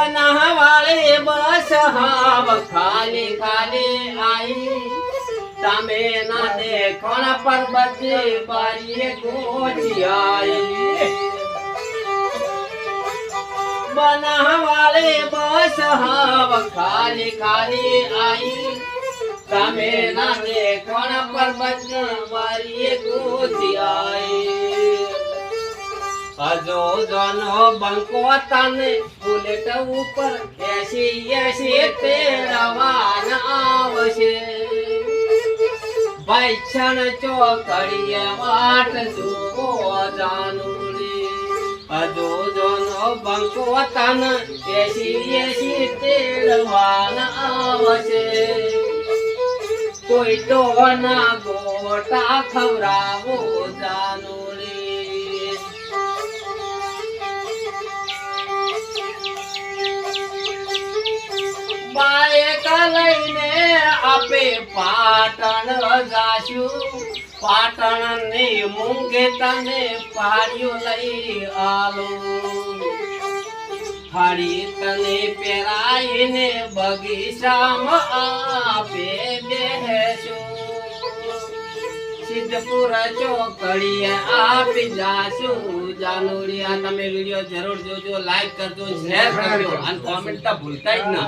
બનાવાળે બસ હાવ ખાલી ખાલી આઈ તમે ના દેખણ પર બધી બારીએ ગોચી આઈ બનાવાળે બસ હાવ ખાલી ખાલી આઈ તમે ના દેખણ પર બધી બારીએ ગોચી આઈ હજો જનો બંકો તને બુલેટ ઉપર એસી તેરવાન આવશે ભાઈક્ષણ ચોકડીએ વાટ જુઓ જાનુડી હજો જનો બંકો તને એસી તેરવાન આવશે કોઈ તો ના ગોટા ખવરાવો જાનુડી બાઈક લઈને આપે પાટણ જાશું પાટણ ની મૂંગે તને પાડ્યું લઈ આલો હાડી તને પહેરાઈને બગીચામાં આપે બેસું સિદ્ધપુર ચોકડીએ આપી જાશું જાનુડી આ તમે વિડીયો જરૂર જોજો લાઈક કરજો શેર કરજો અને કોમેન્ટ તો ભૂલતા જ ના